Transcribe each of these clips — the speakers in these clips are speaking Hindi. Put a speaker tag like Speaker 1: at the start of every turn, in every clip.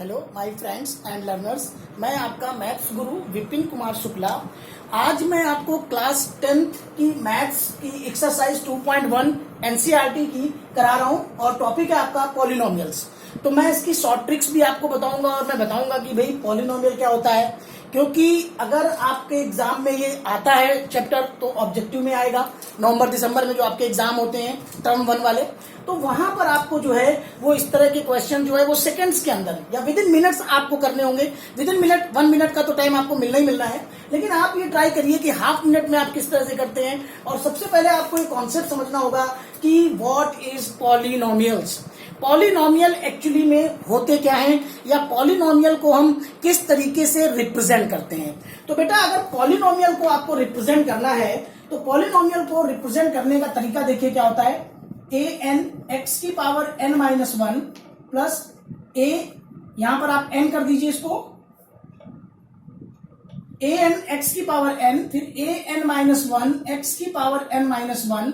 Speaker 1: Hello my friends and learners, मैं आपका मैथ्स गुरु विपिन कुमार शुक्ला। आज मैं आपको क्लास 10th की मैथ्स की एक्सरसाइज 2.1 एनसीईआरटी की करा रहा हूं और टॉपिक है आपका पॉलिनोमियल्स। तो मैं इसकी शॉर्ट ट्रिक्स भी आपको बताऊंगा और मैं बताऊंगा कि भाई पॉलिनोमियल क्या होता है, क्योंकि अगर आपके एग्जाम में ये आता है चैप्टर तो ऑब्जेक्टिव में आएगा। नवंबर दिसंबर में जो आपके एग्जाम होते हैं टर्म 1 वाले, तो वहां पर आपको जो है वो इस तरह के क्वेश्चन जो है वो सेकंड्स के अंदर या विद इन मिनट्स आपको करने होंगे। विद इन मिनट 1 मिनट का तो टाइम आपको मिलना ही मिलना है, लेकिन आप ये ट्राई करिए कि हाफ मिनट में आप किस तरह से करते हैं। और सबसे पहले आपको एक कॉन्सेप्ट समझना होगा कि what is polynomials. Polynomial actually में होते क्या हैं या पॉलिनोमियल को हम किस तरीके से रिप्रेजेंट करते हैं। तो बेटा अगर पॉलिनोमियल को आपको रिप्रेजेंट करना है तो पॉलिनोमियल को रिप्रेजेंट करने का तरीका देखिए क्या होता है। ए एन एक्स की power n minus 1 plus a, यहां पर आप एन कर दीजिए इसको, ए एन एक्स की पावर एन, फिर ए एन माइनस 1 एक्स की power n minus 1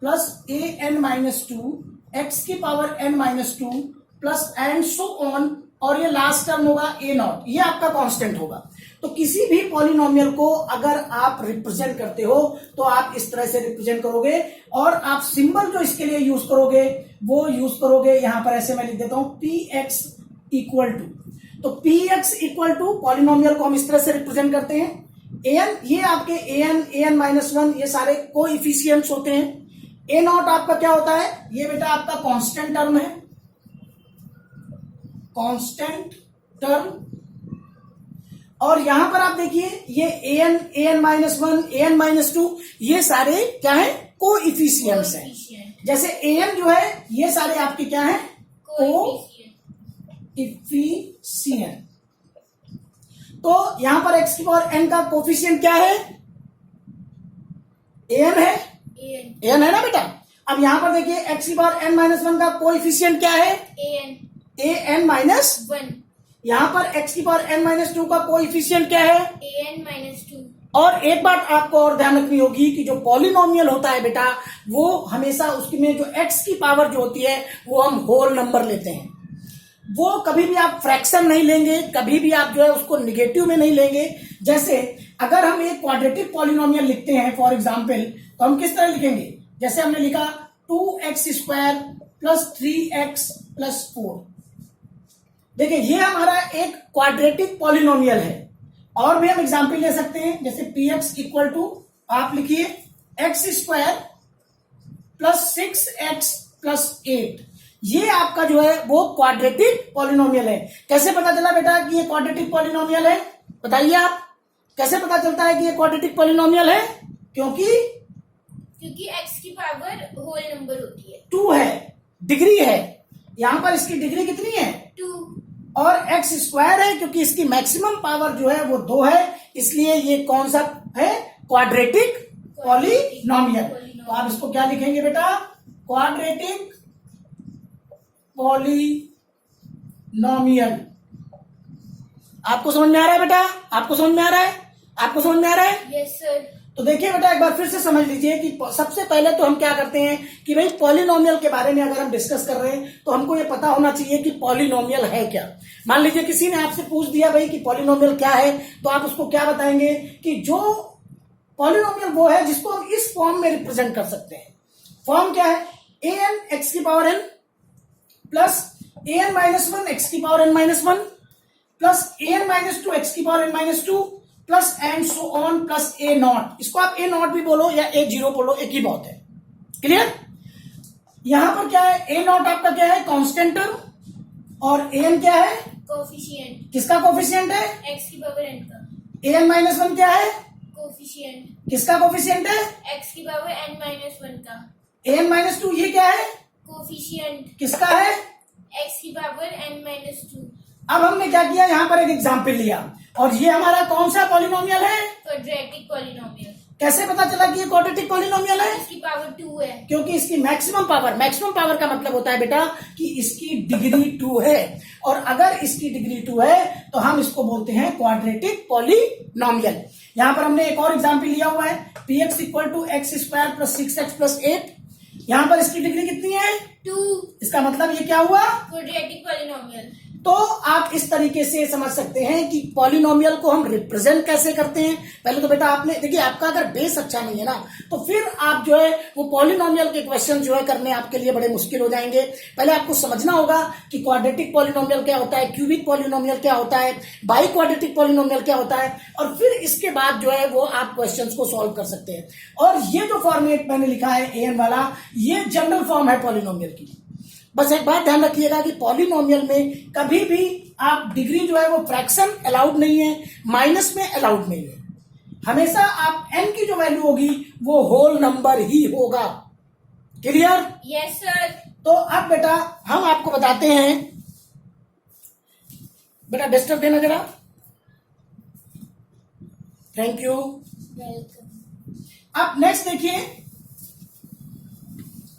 Speaker 1: plus a n minus 2 x की power n minus 2 plus and so on, और ये लास्ट टर्म होगा ए नॉट, ये आपका कांस्टेंट होगा। तो किसी भी पॉलिनोमियल को अगर आप रिप्रेजेंट करते हो तो आप इस तरह से रिप्रेजेंट करोगे और आप सिंबल जो इसके लिए यूज करोगे वो यूज करोगे, यहां पर ऐसे मैं लिख देता हूं पी एक्स इक्वल टू। तो p x equal to polynomial को हम इस तरह से रिप्रेजेंट करते हैं। एन, ये आपके एन माइनस 1 ये सारे कोएफिशिएंट्स होते हैं। ए नॉट आपका क्या होता है, ये बेटा आपका कांस्टेंट टर्म है, कांस्टेंट टर्म। और यहां पर आप देखिए ये एन माइनस 1 एन माइनस 2 ये सारे क्या है, कोएफिशिएंट्स हैं। जैसे एन जो है ये सारे आपके क्या है, कोएफिशिएंट। तो यहां पर एक्स की पावर एन का कोएफिशिएंट क्या है, एन है, एन है ना बेटा। अब यहां पर देखिए एक्स की पावर एन माइनस 1 का कोएफिशिएंट क्या है, ए एन माइनस 1। यहां पर एक्स की पावर एन माइनस 2 का कोएफिशिएंट क्या है, ए एन माइनस 2। और एक बात आपको और ध्यान रखनी होगी कि जो पॉलिनोमियल होता है बेटा वो हमेशा उसमें जो एक्स की पावर जो होती है वो हम होल नंबर लेते हैं। वो कभी भी आप फ्रैक्शन नहीं लेंगे, कभी भी आप जो है उसको निगेटिव में नहीं लेंगे। जैसे अगर हम एक क्वाड्रेटिक पॉलिनोमियल लिखते हैं फॉर एग्जांपल, तो हम किस तरह लिखेंगे, जैसे हमने लिखा 2x² प्लस 3x प्लस 4। देखिए ये हमारा एक क्वाड्रेटिक पॉलिनोमियल है। और भी हम एग्जांपल ले सकते हैं, जैसे px इक्वल टू आप लिखिए x² प्लस 6x प्लस 8। ये आपका जो है वो क्वाड्रेटिक पॉलिनोमियल है। कैसे पता चला बेटा कि ये क्वाड्रेटिक पॉलिनोमियल है, बताइए आप कैसे पता चलता है कि ये क्वाड्रेटिक पॉलिनोमियल है। क्योंकि
Speaker 2: x की पावर होल नंबर होती है,
Speaker 1: 2 है, डिग्री है, यहां पर इसकी डिग्री कितनी है, 2, और x स्क्वायर है क्योंकि इसकी मैक्सिमम पावर जो है वो 2 है, इसलिए ये कौन सा है, क्वाड्रेटिक पॉलिनोमियल। तो आप इसको क्या लिखेंगे बेटा, क्वाड्रेटिक पॉलिनोमियल। आपको समझ में आ रहा है बेटा, आपको समझ में आ रहा है, आपको समझ में आ रहा है।
Speaker 2: Yes sir.
Speaker 1: तो देखिए बेटा एक बार फिर से समझ लीजिए कि सबसे पहले तो हम क्या करते हैं कि भाई पॉलिनोमियल के बारे में अगर हम डिस्कस कर रहे हैं तो हमको ये पता होना चाहिए कि पॉलिनोमियल है क्या। मान लीजिए किसी ने आपसे पूछ दिया भाई कि पॉलिनोमियल क्या है, तो आप उसको क्या बताएंगे कि जो पॉलिनोमियल वो है जिसको हम इस फॉर्म में रिप्रेजेंट कर सकते हैं। फॉर्म क्या है, ए एन एक्स की power n plus a n minus 1 x की power n minus 1 plus a n minus 2 x की power n minus 2 plus and so on plus a naught. इसको आप ए नॉट भी बोलो या ए जीरो बोलो, एक ही बात है। क्लियर। यहां पर क्या है, ए नॉट आपका क्या है, कांस्टेंट टर्म, और ए एन क्या है,
Speaker 2: कोफिशिएंट।
Speaker 1: किसका कोफिशिएंट है,
Speaker 2: x की पावर n का।
Speaker 1: ए एन माइनस 1 क्या है,
Speaker 2: कोफिशिएंट।
Speaker 1: किसका कोफिशिएंट है,
Speaker 2: x की पावर n माइनस 1 का।
Speaker 1: ए एन माइनस 2 ये क्या है,
Speaker 2: कोफिशिएंट।
Speaker 1: किसका है,
Speaker 2: x की पावर n माइनस 2।
Speaker 1: अब हमने क्या किया, यहां पर एक एग्जाम्पल लिया और ये हमारा कौन सा पॉलिनोमियल है,
Speaker 2: क्वाड्रेटिक पॉलिनोमियल।
Speaker 1: कैसे पता चला कि ये क्वाड्रेटिक पॉलिनोमियल है,
Speaker 2: इसकी पावर 2 है,
Speaker 1: क्योंकि इसकी मैक्सिमम पावर का मतलब होता है बेटा कि इसकी डिग्री 2 है, और अगर इसकी डिग्री 2 है तो हम इसको बोलते हैं क्वाड्रेटिक पॉलिनोमियल। यहां पर हमने एक और एग्जाम्पल लिया हुआ है, p x equal to x square plus 6x plus 8। यहां पर इसकी डिग्री कितनी है,
Speaker 2: 2।
Speaker 1: इसका मतलब ये क्या हुआ,
Speaker 2: क्वाड्रेटिक पॉलिनोमियल।
Speaker 1: तो आप इस तरीके से समझ सकते हैं कि पॉलिनोमियल को हम रिप्रेजेंट कैसे करते हैं। पहले तो बेटा आपने देखिए, आपका अगर बेस अच्छा नहीं है ना, तो फिर आप जो है वो पॉलिनोमियल के क्वेश्चन जो है करने आपके लिए बड़े मुश्किल हो जाएंगे। पहले आपको समझना होगा कि क्वाड्रेटिक पॉलिनोमियल क्या होता है, क्यूबिक पॉलिनोमियल क्या होता है, बाई क्वाड्रेटिक पॉलिनोमियल क्या होता है, और फिर इसके बाद जो है वो आप क्वेश्चंस को सॉल्व कर सकते हैं। और ये जो फॉर्मेट मैंने लिखा है एन वाला, ये जनरल फॉर्म है पॉलिनोमियल की। बस एक बात ध्यान रखिएगा कि पॉलिनोमियल में कभी भी आप डिग्री जो है वो फ्रैक्शन अलाउड नहीं है, माइनस में अलाउड नहीं है। हमेशा आप n की जो वैल्यू होगी वो होल नंबर ही होगा। क्लियर?
Speaker 2: Yes sir.
Speaker 1: तो अब बेटा हम आपको बताते हैं, बेटा डिस्टर्ब देना जरा, थैंक यू।
Speaker 2: वेलकम।
Speaker 1: अब नेक्स्ट देखिए,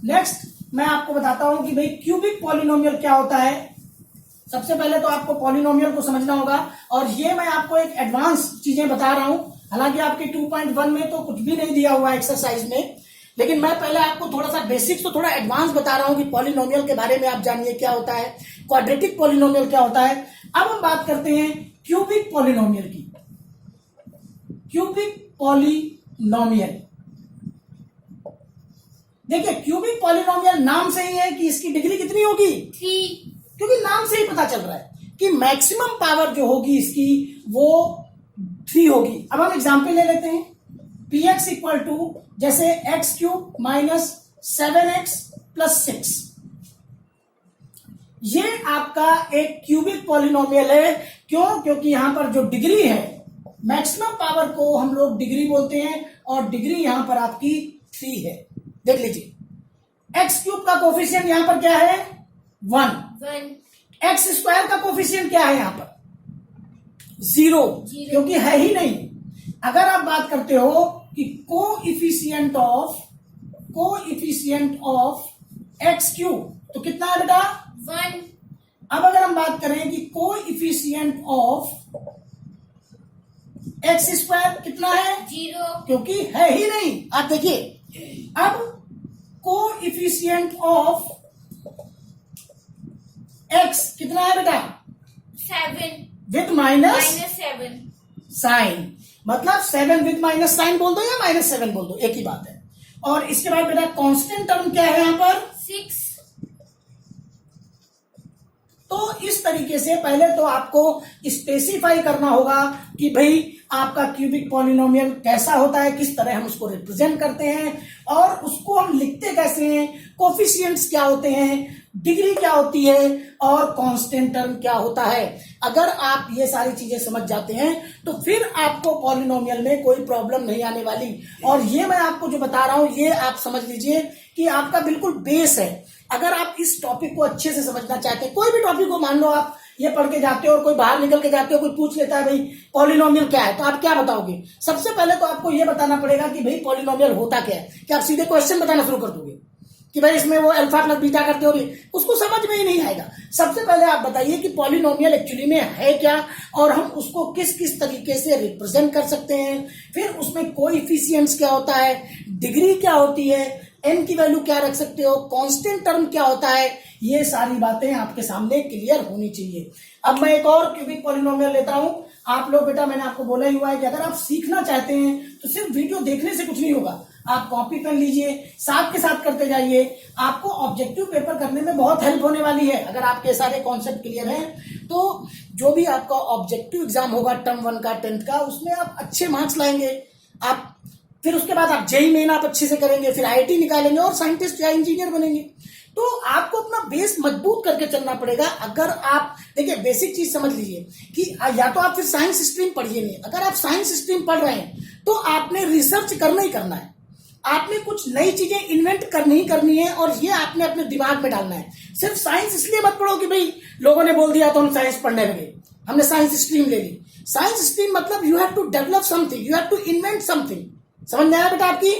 Speaker 1: नेक्स्ट मैं आपको बताता हूं कि भाई क्यूबिक पॉलिनोमियल क्या होता है। सबसे पहले तो आपको पॉलिनोमियल को समझना होगा, और ये मैं आपको एक एडवांस चीजें बता रहा हूं। हालांकि आपके 2.1 में तो कुछ भी नहीं दिया हुआ एक्सरसाइज में, लेकिन मैं पहले आपको थोड़ा सा बेसिक्स तो थोड़ा एडवांस बता रहा हूं कि पॉलिनोमियल के बारे में आप जानिए क्या होता है, क्वाड्रेटिक पॉलिनोमियल क्या होता है। अब हम बात करते हैं क्यूबिक पॉलिनोमियल की। क्यूबिक पॉलिनोमियल, देखिए क्यूबिक पॉलिनोमियल नाम से ही है कि इसकी डिग्री कितनी होगी,
Speaker 2: 3।
Speaker 1: क्योंकि नाम से ही पता चल रहा है कि मैक्सिमम पावर जो होगी इसकी वो 3 होगी। अब हम एग्जाम्पल ले लेते हैं, px इक्वल टू जैसे x cube minus 7x plus 6। ये आपका एक क्यूबिक पॉलिनोमियल है। क्यों? क्योंकि यहां पर जो डिग्री है, मैक्सिमम पावर को हम लोग डिग्री बोलते हैं, और डिग्री यहां पर आपकी 3 है। देख लीजिए, एक्स क्यूब का कोफिशिएंट यहां पर क्या है, 1। एक्स स्क्वायर का कोफिशिएंट क्या है यहां पर, 0, क्योंकि है ही नहीं। अगर आप बात करते हो कि कोइफिशिएंट ऑफ एक्स क्यूब, तो कितना है बेटा,
Speaker 2: 1।
Speaker 1: अब अगर हम बात करें कि कोइफिशिएंट ऑफ एक्स स्क्वायर कितना है,
Speaker 2: 0,
Speaker 1: क्योंकि है ही नहीं। आप देखिए, अब कोइफिशिएंट ऑफ एक्स कितना है बेटा,
Speaker 2: 7
Speaker 1: विद माइनस
Speaker 2: -7।
Speaker 1: साइन, मतलब 7 विद माइनस साइन बोल दो या -7 बोल दो, एक ही बात है। और इसके बाद बेटा कांस्टेंट टर्म क्या है यहां पर,
Speaker 2: 6।
Speaker 1: तो इस तरीके से पहले तो आपको स्पेसिफाई करना होगा कि भाई आपका क्यूबिक पॉलिनोमियल कैसा होता है, किस तरह हम उसको रिप्रेजेंट करते हैं, और उसको हम लिखते कैसे हैं, कोफिशिएंट्स क्या होते हैं, डिग्री क्या होती है, और कांस्टेंट टर्म क्या होता है। अगर आप ये सारी चीजें समझ जाते हैं तो फिर आपको पॉलिनोमियल में कोई प्रॉब्लम नहीं आने वाली। और ये मैं आपको जो बता रहा हूं, ये आप समझ लीजिए कि आपका बिल्कुल बेस है। अगर आप इस टॉपिक को अच्छे से समझना चाहते हैं, कोई भी टॉपिक को, मान लो आप ये पढ़ के जाते हो और कोई बाहर निकल के जाते हो, कोई पूछ लेता है भाई पॉलिनोमियल क्या है, तो आप क्या बताओगे? सबसे पहले तो आपको ये बताना पड़ेगा कि भाई पॉलिनोमियल होता क्या है। कि आप सीधे क्वेश्चन बताना शुरू कर दोगे कि भाई इसमें वो अल्फा प्लस बीटा करते हो, उसको समझ में ही नहीं आएगा। सबसे पहले आप बताइए कि पॉलिनोमियल एक्चुअली में है क्या, और हम उसको किस किस तरीके से रिप्रेजेंट कर सकते हैं। फिर उसमें कोएफिशिएंट्स क्या होता है, डिग्री क्या होती है, एन की वैल्यू क्या रख सकते हो, कांस्टेंट टर्म क्या होता है, ये सारी बातें आपके सामने क्लियर होनी चाहिए। अब मैं एक और क्यूबिक पॉलिनोमियल लेता हूं। आप लोग बेटा, मैंने आपको बोला ही हुआ है कि अगर आप सीखना चाहते हैं तो सिर्फ वीडियो देखने से कुछ नहीं होगा। आप कॉपी पेन लीजिए, साथ के साथ करते जाइए, आपको ऑब्जेक्टिव पेपर करने में बहुत हेल्प होने वाली है। अगर आपके सारे कॉन्सेप्ट क्लियर हैं तो जो भी आपका ऑब्जेक्टिव एग्जाम होगा टर्म 1 का 10th का, उसमें आप अच्छे मार्क्स लाएंगे। आप फिर उसके बाद आप जेईई मेन आप अच्छे से करेंगे, फिर आईआईटी निकालेंगे और साइंटिस्ट या इंजीनियर बनेंगे। तो आपको अपना बेस मजबूत करके चलना पड़ेगा। अगर आप देखिए, बेसिक चीज समझ लीजिए कि या तो आप फिर साइंस स्ट्रीम पढ़िए नहीं। अगर आप साइंस स्ट्रीम पढ़ रहे हैं तो आपने रिसर्च करना ही करना है, आपने कुछ नई चीजें इन्वेंट करनी ही करनी है, और ये आपने अपने दिमाग में डालना है। सिर्फ साइंस इसलिए मत पढ़ो कि भाई लोगों ने बोल दिया तो हम साइंस पढ़ने लगे, हमने साइंस स्ट्रीम ले ली। साइंस स्ट्रीम मतलब you have to develop something, you have to invent something. समझ में आया बेटा आपकी?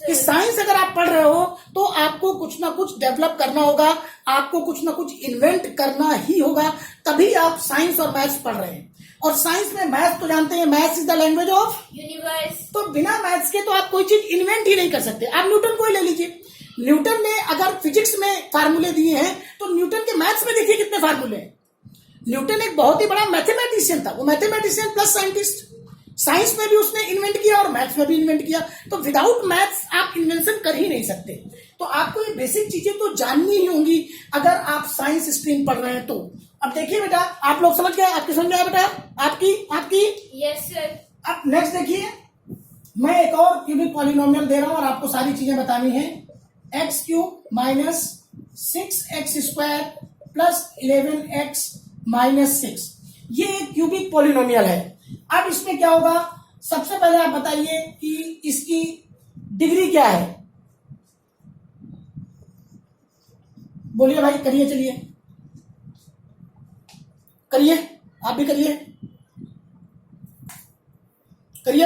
Speaker 1: कि साइंस अगर आप पढ़ रहे हो तो आपको कुछ ना कुछ डेवलप करना होगा, आपको कुछ ना कुछ इन्वेंट करना ही होगा, तभी आप साइंस और मैथ्स पढ़ रहे हैं। और साइंस में मैथ्स तो जानते हैं, maths is the language of
Speaker 2: universe.
Speaker 1: तो बिना मैथ्स के तो आप कोई चीज इन्वेंट ही नहीं कर सकते। आप न्यूटन को ही ले लीजिए, न्यूटन ने अगर फिजिक्स में फार्मूले दिए हैं तो न्यूटन के मैथ्स में देखिए कितने फार्मूले हैं। न्यूटन एक बहुत ही बड़ा मैथमेटिशियन था, वो मैथमेटिशियन प्लस साइंटिस्ट। साइंस में भी उसने इन्वेंट किया और मैथ्स में भी इन्वेंट किया। तो विदाउट मैथ्स आप इन्वेंशन कर ही नहीं सकते। तो आपको ये बेसिक चीजें तो जाननी ही होंगी अगर आप साइंस स्ट्रीम पढ़ रहे हैं तो। अब देखिए बेटा, आप लोग समझ गए, आपकी समझ में आया बेटा? आपकी
Speaker 2: यस सर।
Speaker 1: अब नेक्स्ट देखिए, मैं एक और क्यूबिक पॉलिनोमियल दे रहा हूं और आपको सारी चीजें बतानी है। X cube minus 6x² plus 11x minus 6, ये एक क्यूबिक पॉलिनोमियल है। अब इसमें क्या होगा, सबसे पहले आप बताइए कि इसकी डिग्री क्या है। बोलिए भाई, करिए, चलिए करिए, आप भी करिए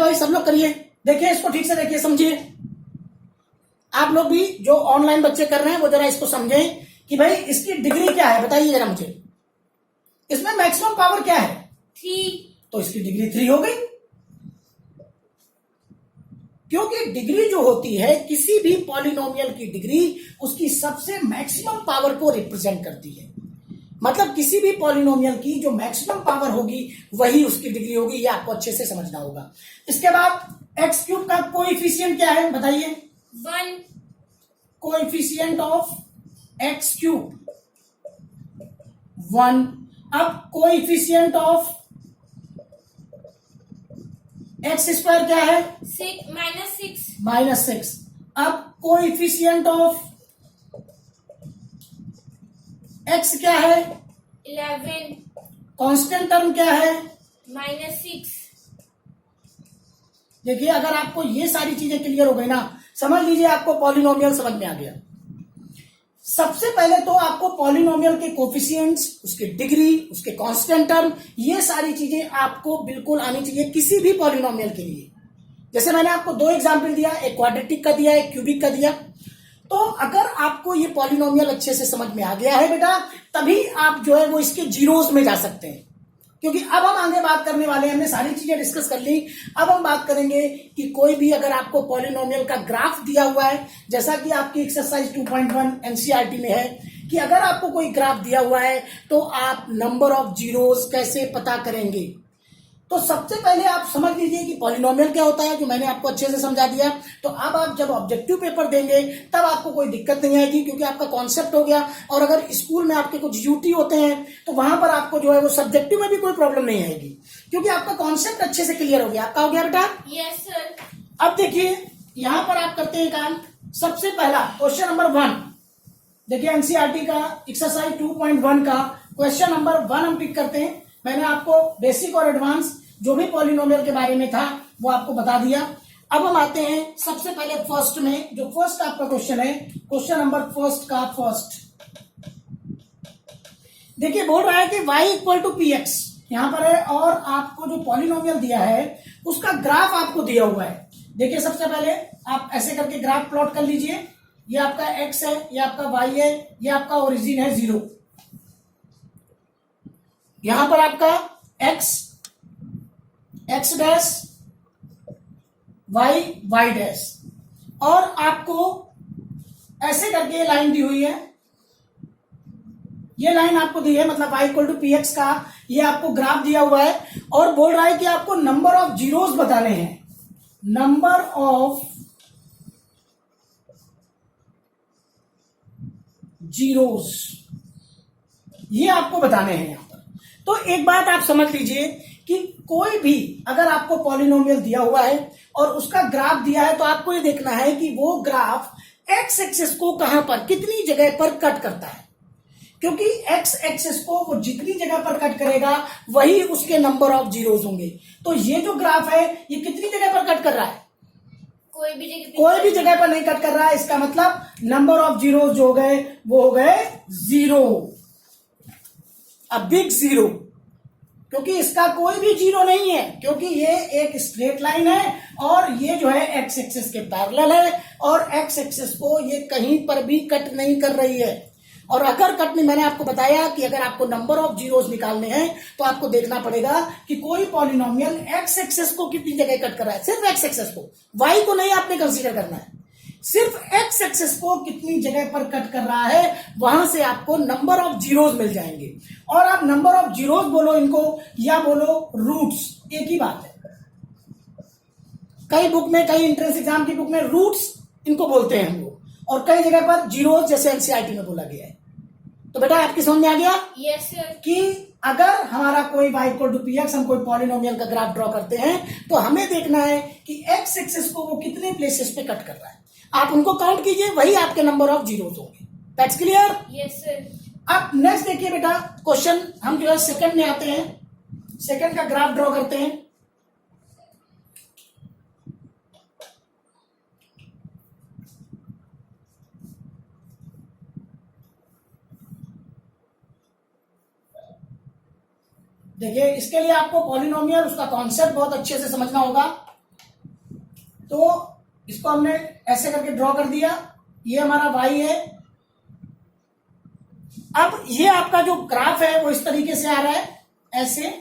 Speaker 1: भाई, सब लोग करिए। देखिए इसको ठीक से देखिए, समझिए। आप लोग भी जो ऑनलाइन बच्चे कर रहे हैं वो जरा इसको समझें कि भाई इसकी डिग्री क्या है, बताइए जरा मुझे। इसमें मैक्सिमम पावर क्या है?
Speaker 2: 3।
Speaker 1: तो इसकी डिग्री 3 हो गई, क्योंकि डिग्री जो होती है किसी भी पॉलिनोमियल की डिग्री उसकी सबसे मैक्सिमम पावर को रिप्रेजेंट करती है। मतलब किसी भी पॉलिनोमियल की जो मैक्सिमम पावर होगी वही उसकी डिग्री होगी, ये आपको अच्छे से समझना होगा। इसके बाद एक्स क्यूब का कोएफिशिएंट क्या है, बताइए।
Speaker 2: 1।
Speaker 1: Coefficient of x cube 1। अब कोएफिशिएंट ऑफ एक्स स्क्वायर क्या है? -6। अब कोएफिशिएंट ऑफ एक्स क्या है?
Speaker 2: 11।
Speaker 1: कांस्टेंट टर्म क्या है?
Speaker 2: -6।
Speaker 1: देखिए अगर आपको ये सारी चीजें क्लियर हो गई ना, समझ लीजिए आपको पॉलिनोमियल समझ में आ गया। सबसे पहले तो आपको पॉलिनोमियल के कोफिशिएंट्स, उसकी डिग्री, उसके कांस्टेंट टर्म, ये सारी चीजें आपको बिल्कुल आनी चाहिए किसी भी पॉलिनोमियल के लिए। जैसे मैंने आपको 2 एग्जाम्पल दिया, एक क्वाड्रेटिक का दिया, एक क्यूबिक का दिया। तो अगर आपको ये पॉलिनोमियल अच्छे से समझ में आ गया है बेटा, तभी आप जो है वो इसके जीरोस में जा सकते हैं। क्योंकि अब हम आगे बात करने वाले हैं, हमने सारी चीजें डिस्कस कर ली। अब हम बात करेंगे कि कोई भी अगर आपको पॉलिनोमियल का ग्राफ दिया हुआ है, जैसा कि आपकी एक्सरसाइज 2.1 एनसीईआरटी में है कि अगर आपको कोई ग्राफ दिया हुआ है तो आप नंबर ऑफ जीरोस कैसे पता करेंगे। तो सबसे पहले आप समझ लीजिए कि पॉलिनोमियल क्या होता है, जो मैंने आपको अच्छे से समझा दिया। तो अब आप जब ऑब्जेक्टिव पेपर देंगे तब आपको कोई दिक्कत नहीं आएगी, क्योंकि आपका कॉन्सेप्ट हो गया। और अगर स्कूल में आपके कुछ ड्यूटी होते हैं तो वहां पर आपको जो है वो सब्जेक्टिव में भी कोई प्रॉब्लम नहीं आएगी, क्योंकि आपका कॉन्सेप्ट अच्छे से क्लियर हो गया। आपका हो गया बेटा?
Speaker 2: Yes sir.
Speaker 1: अब देखिए यहां पर आप करते हैं काम। सबसे पहला क्वेश्चन नंबर 1, देखिए एनसीईआरटी का एक्सरसाइज 2.1 का क्वेश्चन नंबर 1 हम पिक करते हैं। मैंने आपको बेसिक और एडवांस जो भी पॉलिनोमियल के बारे में था वो आपको बता दिया। अब हम आते हैं सबसे पहले फर्स्ट में, जो फर्स्ट आपका क्वेश्चन है, क्वेश्चन नंबर फर्स्ट का फर्स्ट। देखिए बोल रहा है कि y equal to p x यहां पर है, और आपको जो पॉलिनोमियल दिया है उसका ग्राफ आपको दिया हुआ है। देखिए सबसे पहले आप ऐसे करके ग्राफ प्लॉट कर लीजिए। ये आपका x है, ये आपका y है, ये आपका ओरिजिन है 0। यहां पर आपका x डैश, y डैश, और आपको ऐसे करके ये लाइन दी हुई है। ये लाइन आपको दी है, मतलब y equal to p x का ये आपको ग्राफ दिया हुआ है, और बोल रहा है कि आपको नंबर ऑफ जीरोस बताने हैं। नंबर ऑफ जीरोस ये आपको बताने हैं यहां पर। तो एक बात आप समझ लीजिए कि कोई भी अगर आपको पॉलिनोमियल दिया हुआ है और उसका ग्राफ दिया है, तो आपको ये देखना है कि वो ग्राफ एक्स एक्सिस को कहां पर, कितनी जगह पर कट करता है। क्योंकि एक्स एक्सिस को वो जितनी जगह पर कट करेगा वही उसके नंबर ऑफ जीरोस होंगे। तो ये जो ग्राफ है ये कितनी जगह पर कट कर रहा है? कोई भी जगह पर नहीं कट कर रहा है। इसका मतलब नंबर ऑफ जीरोस जो हो गए वो हो गए 0, अ बिग 0, क्योंकि इसका कोई भी जीरो नहीं है, क्योंकि ये एक स्ट्रेट लाइन है और ये जो है एक्स एक्सिस के पैरेलल है, और एक्स एक्सिस को ये कहीं पर भी कट नहीं कर रही है। और अगर कट नहीं, मैंने आपको बताया कि अगर आपको नंबर ऑफ जीरोस निकालने हैं तो आपको देखना पड़ेगा कि कोई पॉलिनोमियल एक्स एक्सिस को कितनी जगह कट कर रहा है, सिर्फ एक्स एक्सिस को, वाई को नहीं आपने कंसीडर करना है। सिर्फ एक्स एक्सेस को कितनी जगह पर कट कर रहा है, वहां से आपको नंबर ऑफ जीरोज मिल जाएंगे। और आप नंबर ऑफ जीरोज बोलो इनको या बोलो रूट्स, एक ही बात है। कई बुक में, कई एंट्रेंस एग्जाम की बुक में रूट्स इनको बोलते हैं हम लोग, और कई जगह पर जीरोज जैसे एनसीईआरटी में बोला गया है। तो बेटा आपकी समझ में आ गया
Speaker 2: यस सर।
Speaker 1: कि अगर हमारा कोई y equal to p x, हम कोई पॉलिनोमियल का ग्राफ ड्रॉ करते हैं तो हमें देखना है कि एक्स एक्सेस को वो कितने प्लेसेस पे कट कर रहा है। आप उनको काउंट कीजिए, वही आपके नंबर ऑफ जीरोस होंगे। That's clear.
Speaker 2: Yes sir.
Speaker 1: अब नेक्स्ट देखिए बेटा, क्वेश्चन हम जो है सेकंड में आते हैं, सेकंड का ग्राफ ड्रॉ करते हैं। देखिए इसके लिए आपको पॉलिनोमियल, उसका कॉन्सेप्ट बहुत अच्छे से समझना होगा। तो इसको हमने ऐसे करके ड्रॉ कर दिया, ये हमारा y है। अब ये आपका जो ग्राफ है वो इस तरीके से आ रहा है, ऐसे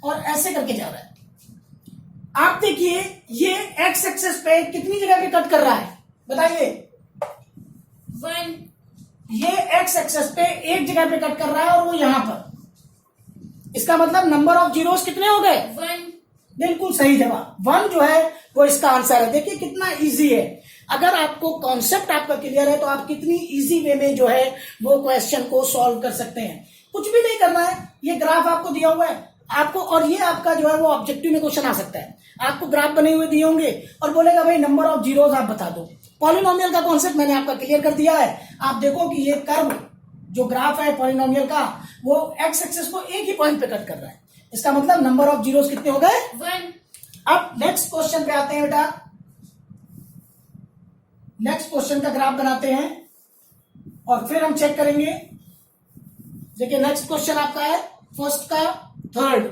Speaker 1: और ऐसे करके जा रहा है। आप देखिए ये x एक्सेस पे कितनी जगह पे कट कर रहा है, बताइए।
Speaker 2: 1।
Speaker 1: ये x एक्सेस पे एक जगह पे कट कर रहा है और वो यहां पर। इसका मतलब नंबर ऑफ जीरोस कितने हो गए?
Speaker 2: 1।
Speaker 1: बिल्कुल सही जवाब 1 जो है वो इसका आंसर है। देखिए कितना इजी है। अगर आपको कॉन्सेप्ट आपका क्लियर है तो आप कितनी इजी वे में जो है वो क्वेश्चन को सॉल्व कर सकते हैं। कुछ भी नहीं करना है, ये ग्राफ आपको दिया हुआ है आपको, और ये आपका जो है वो ऑब्जेक्टिव में क्वेश्चन आ सकता है। आपको ग्राफ बने हुए दिए होंगे और बोलेगा भाई नंबर ऑफ जीरोस आप बता दो। पॉलिनोमियल का कॉन्सेप्ट मैंने आपका क्लियर कर दिया है। आप देखो कि ये कर्व जो ग्राफ है पॉलिनोमियल का वो एक्स एक्सिस को एक ही पॉइंट पे कट कर रहा है। इसका मतलब नंबर ऑफ जीरोस कितने हो गए?
Speaker 2: 1।
Speaker 1: अब नेक्स्ट क्वेश्चन पे आते हैं बेटा। नेक्स्ट क्वेश्चन का ग्राफ बनाते हैं और फिर हम चेक करेंगे। देखिए नेक्स्ट क्वेश्चन आपका है फर्स्ट का थर्ड।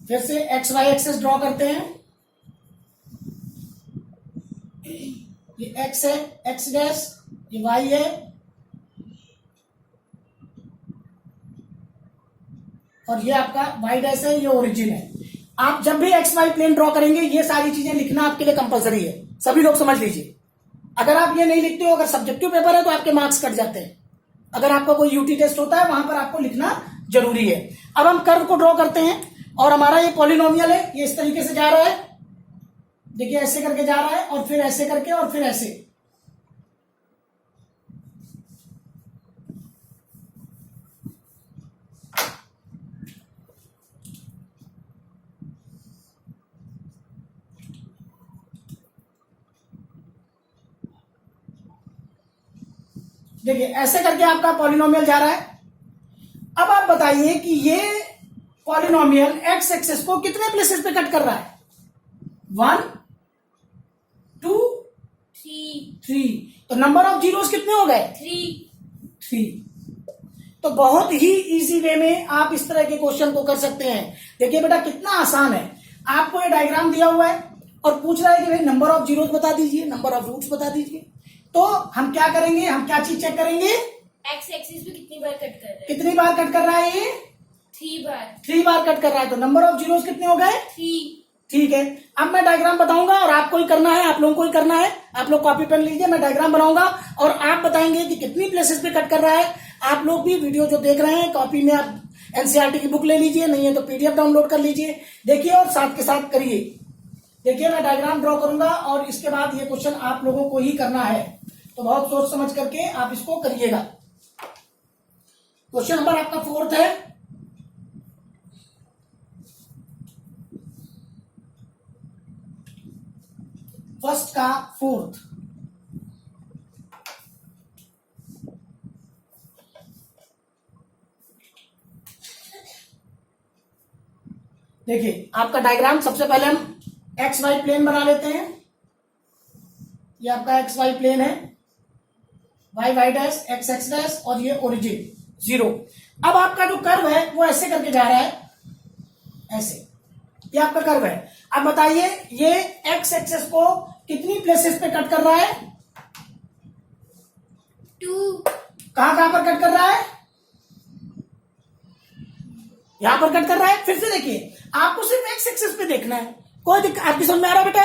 Speaker 1: फिर से एक्स वाई एक्सेस ड्रॉ करते हैं। ये एक्स है, एक्स डैश, ये वाई है और ये आपका वाई डैश है, ये ओरिजिन है। आप जब भी एक्स वाई प्लेन ड्रॉ करेंगे ये सारी चीजें लिखना आपके लिए कंपलसरी है, सभी लोग समझ लीजिए। अगर आप ये नहीं लिखते हो, अगर सब्जेक्टिव पेपर है तो आपके मार्क्स कट जाते हैं। अगर आपका कोई यूटी टेस्ट होता है वहां पर आपको लिखना जरूरी है। अब हम कर्व को ड्रॉ करते हैं और हमारा ये पॉलिनोमियल है, ये इस तरीके से जा रहा है। देखिए ऐसे करके जा रहा है और फिर ऐसे करके और फिर ऐसे। देखिए ऐसे करके आपका पॉलिनोमियल जा रहा है। अब आप बताइए कि ये पॉलिनोमियल एक्स एक्सेस को कितने प्लेसेस पे कट कर रहा है? 1 2 3। तो नंबर ऑफ जीरोस कितने हो गए? 3। तो बहुत ही इजी वे में आप इस तरह के क्वेश्चन को कर सकते हैं। देखिए बेटा कितना आसान है। आपको ये डायग्राम दिया हुआ है और पूछ रहा है कि भाई नंबर ऑफ जीरोस बता दीजिए, नंबर ऑफ रूट्स बता दीजिए। तो हम क्या करेंगे, हम क्या चीज चेक करेंगे?
Speaker 2: एक्स एक्सिस पे कितनी बार कट कर रहा है?
Speaker 1: कितनी बार कट कर रहा है ये?
Speaker 2: 3 बार।
Speaker 1: 3 बार कट कर रहा है। तो नंबर ऑफ जीरोस कितने हो गए?
Speaker 2: 3।
Speaker 1: ठीक है। अब मैं डायग्राम बताऊंगा और आपको ही करना है, आप लोगों को ही करना है। आप लोग कॉपी पेन लीजिए, मैं डायग्राम बनाऊंगा और आप बताएंगे कि कितनी प्लेसेस पे कट कर रहा है। आप लोग भी वीडियो जो देख रहे हैं कॉपी में आप एनसीईआरटी की बुक ले लीजिए, नहीं है तो पीडीएफ डाउनलोड कर लीजिए। देखिए और साथ के साथ करिए। देखिए मैं डायग्राम ड्रॉ करूंगा और इसके बाद ये क्वेश्चन आप लोगों को ही करना है, तो बहुत सोच समझ करके आप इसको करिएगा। क्वेश्चन नंबर आपका 4 है। फर्स्ट का 4। देखिए आपका डायग्राम, सबसे पहले हम एक्स वाई प्लेन बना लेते हैं। ये आपका एक्स वाई प्लेन है, y y dash, x x dash और ये ओरिजिन 0। अब आपका जो कर्व है वो ऐसे करके जा रहा है, ऐसे। ये आपका कर्व है। अब बताइए ये एक्स एक्सेस को कितनी प्लेसेस पे कट कर रहा है?
Speaker 2: 2।
Speaker 1: कहां कहां पर कट कर रहा है? यहाँ पर कट कर रहा है। फिर से देखिए, आपको सिर्फ एक्स एक्सिस पे देखना है, कोई दिक्कत। आपकी समझ में आ रहा है बेटा?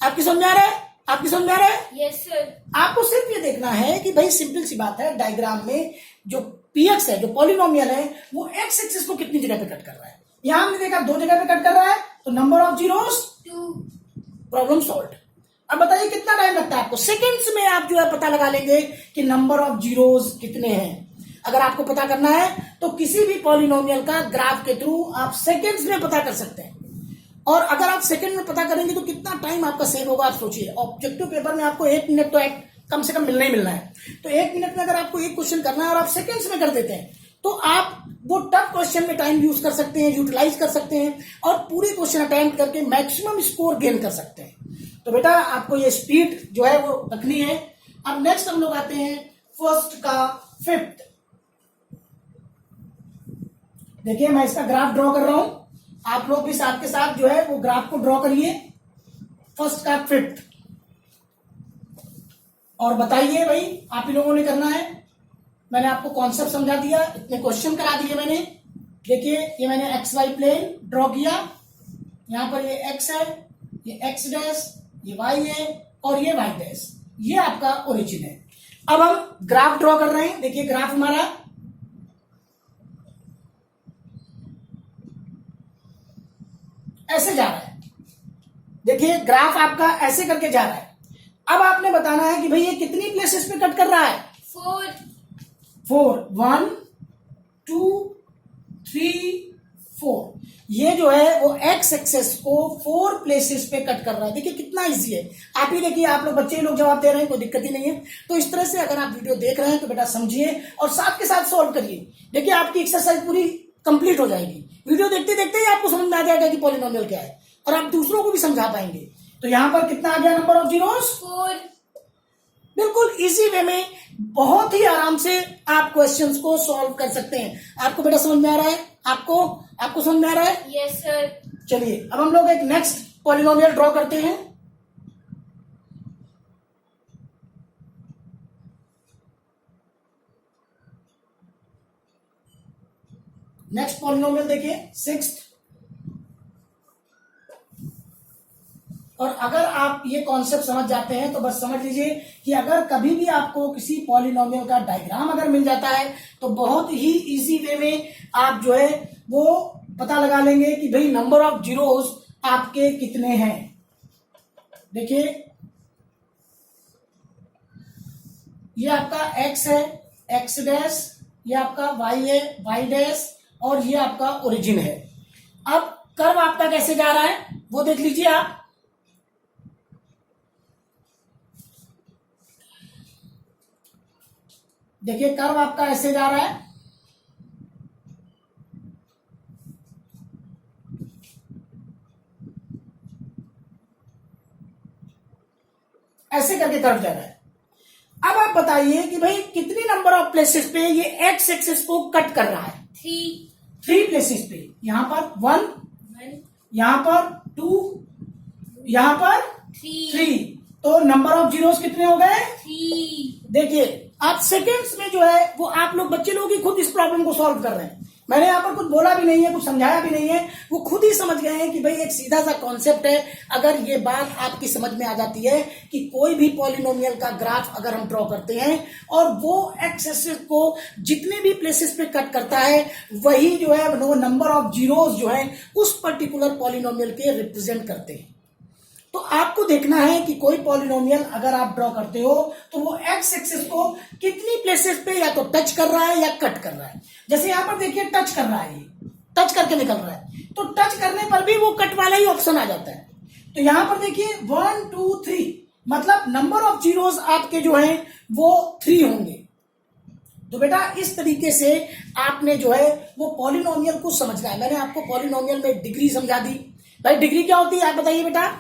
Speaker 1: आपकी समझ में आ रहा है? आपकी समझ में आ रहा है?
Speaker 2: Yes sir.
Speaker 1: आपको सिर्फ ये देखना है कि भाई सिंपल सी बात है, डायग्राम में जो पीएक्स है, जो पॉलिनोमियल है, वो एक्स एक्सिस को कितनी जगह पे कट कर रहा है। यहां हमने देखा 2 जगह पे कट कर रहा है, तो number of zeros
Speaker 2: 2।
Speaker 1: Problem solve. अब बताइए कितना टाइम लगता है आपको? सेकंड्स में आप जो है पता लगा लेंगे कि नंबर ऑफ जीरोस कितने हैं। अगर आपको पता करना है तो किसी भी पॉलिनोमियल का ग्राफ के थ्रू आप सेकंड्स में पता कर सकते हैं। और अगर आप सेकंड में पता करेंगे तो कितना टाइम आपका सेव होगा, आप सोचिए। ऑब्जेक्टिव पेपर में आपको 1 मिनट तो कम से कम मिलना ही मिलना है। तो 1 मिनट में अगर आपको एक क्वेश्चन करना है और आप सेकंड्स में कर देते हैं, तो आप वो टफ क्वेश्चन में टाइम यूज कर सकते हैं, यूटिलाइज कर सकते हैं और पूरे क्वेश्चन अटेम्प्ट करके मैक्सिमम स्कोर गेन कर सकते हैं। तो बेटा आपको ये स्पीड जो है वो रखनी है। अब नेक्स्ट हम लोग आते हैं फर्स्ट का फिफ्थ। देखिए मैं इसका ग्राफ ड्रॉ कर रहा हूं, आप लोग भी साथ के साथ जो है वो ग्राफ को ड्रॉ करिए, फर्स्ट का फिफ्थ। और बताइए भाई, आप ही लोगों ने करना है। मैंने आपको कॉन्सेप्ट समझा दिया, इतने क्वेश्चन करा दिए मैंने। देखिए ये मैंने एक्स वाई प्लेन ड्रॉ किया, यहां पर ये एक्स है, ये एक्स डैश, ये वाई है और ये वाई डैश, ये आपका ओरिजिन है। अब हम ग्राफ ड्रॉ कर रहे हैं। देखिए ग्राफ हमारा ऐसे जा रहा है। देखिए ग्राफ आपका ऐसे करके जा रहा है। अब आपने बताना है कि भाई ये कितनी प्लेसेस पे कट कर रहा है? 4। 1 2 3 4। ये जो है वो एक्स एक्सेस को 4 प्लेसेस पे कट कर रहा है। देखिए कितना इजी है। आप ही देखिए, आप लोग बच्चे लोग जवाब दे रहे हैं, कोई दिक्कत ही नहीं है। तो इस तरह से अगर आप वीडियो देख रहे हैं तो बेटा समझिए और साथ के साथ सॉल्व करिए। देखिए आपकी एक्सरसाइज पूरी कंप्लीट हो जाएगी। वीडियो देखते देखते ही आपको समझ में आ जाएगा कि पॉलिनोमियल क्या है और आप दूसरों को भी समझा पाएंगे। तो यहां पर कितना आ गया नंबर ऑफ जीरोस?
Speaker 2: 4।
Speaker 1: बिल्कुल इजी वे में बहुत ही आराम से आप क्वेश्चंस को सॉल्व कर सकते हैं। आपको बेटा समझ में आ रहा है? आपको समझ में आ रहा है?
Speaker 2: Yes sir.
Speaker 1: चलिए अब हम लोग एक नेक्स्ट पॉलिनोमियल ड्रॉ करते हैं। नेक्स्ट पॉलिनोमियल देखिए 6th। और अगर आप ये कॉन्सेप्ट समझ जाते हैं तो बस समझ लीजिए कि अगर कभी भी आपको किसी पॉलिनोमियल का डायग्राम अगर मिल जाता है तो बहुत ही इजी वे में आप जो है वो पता लगा लेंगे कि भाई नंबर ऑफ जीरोस आपके कितने हैं। देखिए ये आपका x है, x डैश, ये आपका y है, y डैश और ये आपका ओरिजिन है। अब कर्व आपका कैसे जा रहा है वो देख लीजिए आप। देखिए कर्व आपका ऐसे जा रहा है, ऐसे करके कर्व जा रहा है। अब आप बताइए कि भाई कितनी नंबर ऑफ प्लेसेस पे ये एक्स एक्सिस को कट कर रहा है? 3 प्लेसेस पे। यहां पर 1, यहां पर 2, यहां पर 3। तो नंबर ऑफ जीरोस कितने हो गए?
Speaker 2: 3।
Speaker 1: देखिए आप सेकंड्स में जो है वो आप लोग बच्चे लोग ही खुद इस प्रॉब्लम को सॉल्व कर रहे हैं। मैंने यहाँ पर कुछ बोला भी नहीं है, कुछ समझाया भी नहीं है, वो खुद ही समझ गए हैं कि भाई एक सीधा सा कॉन्सेप्ट है। अगर ये बात आपकी समझ में आ जाती है कि कोई भी पॉलिनोमियल का ग्राफ अगर हम ड्रॉ करते हैं और वो एक्स एक्सिस को जितने भी प्लेसेस पे कट करता है वही जो है वो नंबर ऑफ जीरोस जो है उस पर्टिकुलर पॉलिनोमियल के रिप्रेजेंट करते हैं। तो आपको देखना है कि कोई पॉलिनोमियल अगर आप ड्रॉ करते हो तो वो एक्स एक्सिस को कितनी प्लेसेस पे या तो टच कर रहा है या कट कर रहा है। जैसे यहां पर देखिए टच कर रहा है, ये टच करके निकल रहा है, तो टच करने पर भी वो कट वाला ही ऑप्शन आ जाता है। तो यहां पर देखिए 1 2 3 मतलब नंबर ऑफ जीरोस आपके जो हैं वो 3 होंगे। तो बेटा इस तरीके से आपने जो है वो पॉलिनोमियल को समझना है। मैंने आपको पॉलिनोमियल में डिग्री समझा दी। भाई डिग्री क्या होती है आप बताइए बेटा,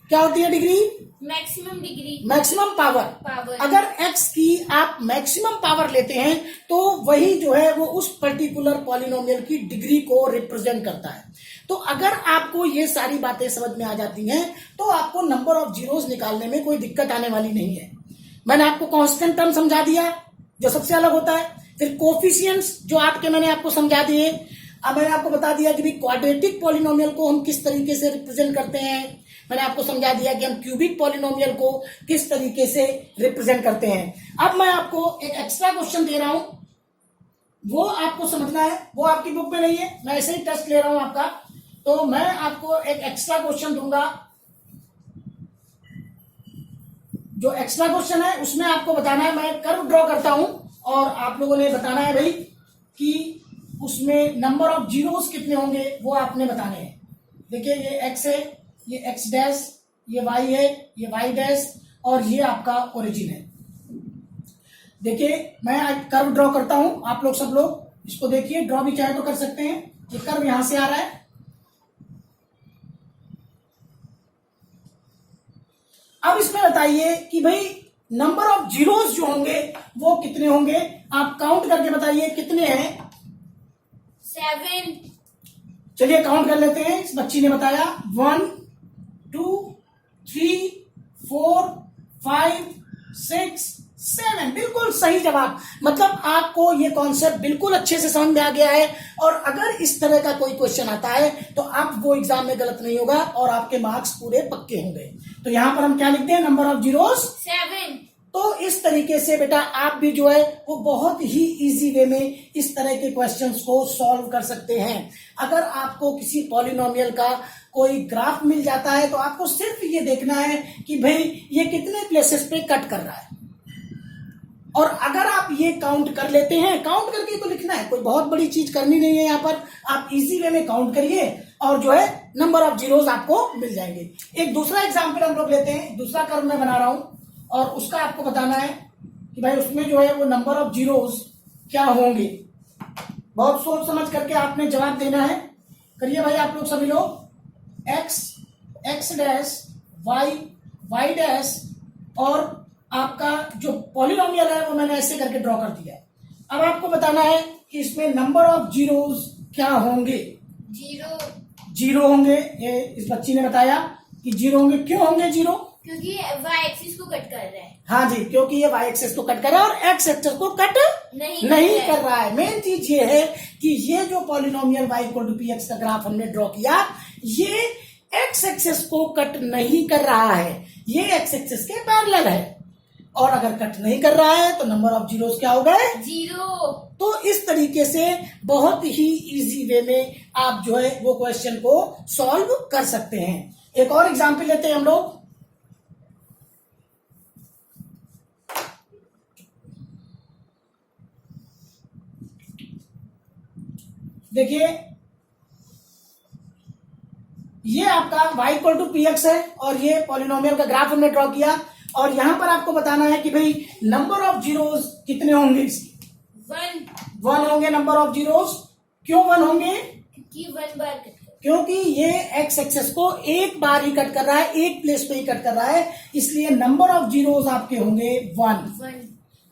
Speaker 1: क्या होती है degree?
Speaker 2: Maximum degree,
Speaker 1: maximum power. अगर x की आप मैक्सिमम पावर लेते हैं तो वही जो है वो उस पर्टिकुलर पॉलिनोमियल की डिग्री को रिप्रेजेंट करता है। तो अगर आपको ये सारी बातें समझ में आ जाती हैं तो आपको नंबर ऑफ जीरोस निकालने में कोई दिक्कत आने वाली नहीं है। मैंने आपको कांस्टेंट टर्म समझा दिया जो सबसे अलग होता है, फिर कोफिशिएंट्स जो आपके मैंने आपको समझा दिए, अब मैंने आपको बता दिया कि भाई क्वाड्रेटिक पॉलिनोमियल को हम किस तरीके से रिप्रेजेंट करते हैं। मैंने आपको समझा दिया कि हम क्यूबिक पॉलिनोमियल को किस तरीके से रिप्रेजेंट करते हैं। अब मैं आपको एक एक्स्ट्रा क्वेश्चन दे रहा हूं, वो आपको समझना है, वो आपकी बुक में नहीं है, मैं ऐसे ही टेस्ट ले रहा हूं आपका। तो मैं आपको एक एक्स्ट्रा क्वेश्चन दूंगा। जो एक्स्ट्रा क्वेश्चन है उसमें आपको बताना है, मैं कर्व ड्रॉ करता हूं और आप लोगों ने बताना है भाई कि उसमें नंबर ऑफ जीरोस कितने होंगे, वो आपने बताने हैं। देखिए ये एक्स है, ये एक्स डैश, ये वाई है, ये वाई डैश, और ये आपका ओरिजिन है। देखिए मैं कर्व ड्रॉ करता हूं, आप लोग सब लोग इसको देखिए, ड्रॉ भी चाहे तो कर सकते हैं। ये कर्व यहां से आ रहा है। अब इसमें बताइए कि भाई नंबर ऑफ जीरोस जो होंगे वो कितने होंगे, आप काउंट करके बताइए कितने हैं।
Speaker 2: 7।
Speaker 1: चलिए काउंट कर लेते हैं। इस बच्ची ने बताया 1 2 3 4 5 6 7, बिल्कुल सही जवाब। मतलब आपको ये कॉन्सेप्ट बिल्कुल अच्छे से समझ में आ गया है, और अगर इस तरह का कोई क्वेश्चन आता है तो आप वो एग्जाम में गलत नहीं होगा और आपके मार्क्स पूरे पक्के होंगे। तो यहां पर हम क्या लिखते हैं, नंबर ऑफ जीरोस
Speaker 2: 7।
Speaker 1: तो इस तरीके से बेटा आप भी जो है वो बहुत ही इजी वे में इस तरह के क्वेश्चंस को सॉल्व कर सकते हैं। अगर आपको किसी पॉलिनोमियल का कोई ग्राफ मिल जाता है तो आपको सिर्फ ये देखना है कि भाई ये कितने प्लेसेस पे कट कर रहा है, और अगर आप ये काउंट कर लेते हैं, काउंट करके तो लिखना है, कोई बहुत बड़ी चीज करनी नहीं है। यहाँ पर आप इजी वे में काउंट करिए और जो है नंबर ऑफ जीरोस आपको मिल जाएंगे। एक दूसरा एग्जाम्पल हम लोग लेते हैं, दूसरा कर्व मैं बना रहा हूं और उसका आपको बताना है कि भाई उसमें जो है वो नंबर ऑफ जीरोस क्या होंगे। बहुत सोच समझ करके आपने जवाब देना है। करिए भाई आप लोग सभी लोग। X, x dash, y, y dash, और आपका जो पॉलिनोमियल है वो मैंने ऐसे करके ड्रॉ कर दिया। अब आपको बताना है कि इसमें नंबर ऑफ जीरोस क्या होंगे।
Speaker 2: 0,
Speaker 1: जीरो होंगे। ये इस बच्ची ने बताया कि जीरो होंगे। क्यों होंगे जीरो?
Speaker 2: क्योंकि वाई एक्सिस को कट कर रहा है।
Speaker 1: हाँ जी, क्योंकि ये वाई एक्सिस को कट कर रहा है और एक्स एक्सिस को कट नहीं कर रहा है। मेन चीज ये है कि ये जो polynomial y equal to p x का ग्राफ हमने ड्रॉ किया, ये एक्स एक्सिस को कट नहीं कर रहा है, ये एक्स एक्सिस के पैरेलल है। और अगर कट नहीं कर रहा है तो नंबर ऑफ जीरोस क्या हो गए?
Speaker 2: 0।
Speaker 1: तो इस तरीके से बहुत ही इजी वे में आप जो है वो क्वेश्चन को सॉल्व कर सकते हैं। एक और एग्जांपल लेते हैं हम लोग। देखिए ये आपका y equal to p x है और ये पॉलिनोमियल का ग्राफ हमने ड्रॉ किया, और यहां पर आपको बताना है कि भाई नंबर ऑफ जीरोस कितने होंगे इसके। 1 होंगे नंबर ऑफ जीरोस। क्यों 1 होंगे?
Speaker 2: क्योंकि 1 बार कट कर,
Speaker 1: क्योंकि ये एक्स एक्सेस को एक बार ही कट कर रहा है, एक प्लेस पे ही कट कर रहा है, इसलिए नंबर ऑफ जीरोस आपके होंगे 1।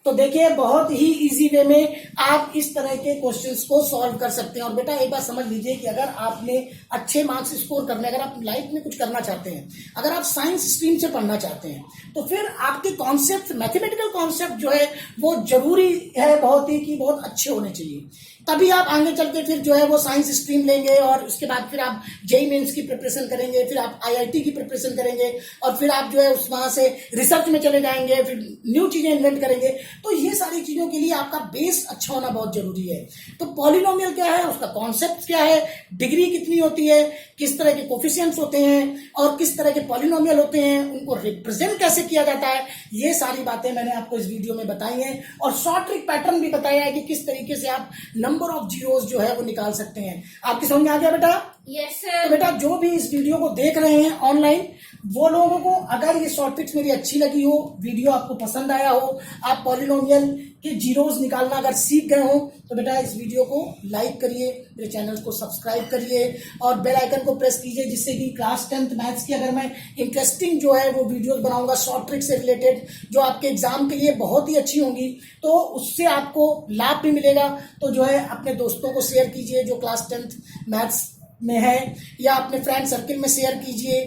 Speaker 1: तो देखिए बहुत ही इजी वे में आप इस तरह के क्वेश्चंस को सॉल्व कर सकते हैं। और बेटा एक बात समझ लीजिए कि अगर आपने अच्छे मार्क्स स्कोर करने, अगर आप लाइफ में कुछ करना चाहते हैं, अगर आप साइंस स्ट्रीम से पढ़ना चाहते हैं, तो फिर आपके कॉन्सेप्ट, मैथमेटिकल कॉन्सेप्ट जो है वो जरूरी है बहुत ही कि बहुत अच्छे होने चाहिए। तभी आप आगे चल के फिर जो है वो साइंस स्ट्रीम लेंगे और उसके बाद फिर आप जेईई मेंस की प्रिपरेशन करेंगे, फिर आप आईआईटी की प्रिपरेशन करेंगे, और फिर आप जो है उस वहां से रिसर्च में चले जाएंगे, फिर न्यू चीजें इन्वेंट करेंगे। तो ये सारी चीजों के लिए आपका बेस अच्छा होना बहुत जरूरी है। तो पॉलिनोमियल क्या है, उसका कॉन्सेप्ट क्या है, डिग्री कितनी होती है, किस तरह के कोफिशिएंट्स होते हैं और किस तरह के पॉलिनोमियल होते हैं, उनको रिप्रेजेंट कैसे किया जाता है, ये सारी बातें मैंने आपको इस वीडियो में बताई हैं। और शॉर्ट ट्रिक पैटर्न भी बताया है कि किस तरीके से आप नंबर ऑफ जीरोस जो है वो निकाल सकते हैं। आपकी समझ में आ गया बेटा?
Speaker 2: यस
Speaker 1: तो
Speaker 2: सर।
Speaker 1: बेटा जो भी इस वीडियो को देख रहे हैं ऑनलाइन, वो लोगों को अगर ये शॉर्ट ट्रिक्स मेरी अच्छी लगी हो, वीडियो आपको पसंद आया हो, आप पॉलिनोमियल के जीरोस निकालना अगर सीख गए हो, तो बेटा इस वीडियो को लाइक करिए, मेरे चैनल को सब्सक्राइब करिए और बेल आइकन को प्रेस कीजिए, जिससे कि क्लास 10th मैथ्स की अगर मैं इंटरेस्टिंग जो है वो वीडियोस बनाऊंगा शॉर्ट ट्रिक से रिलेटेड, जो आपके एग्जाम के लिए बहुत ही अच्छी होंगी, तो उससे आपको लाभ भी मिलेगा। तो जो है अपने दोस्तों को शेयर कीजिए जो क्लास 10th मैथ्स में है, या अपने फ्रेंड सर्किल में शेयर कीजिए।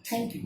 Speaker 1: Thank you.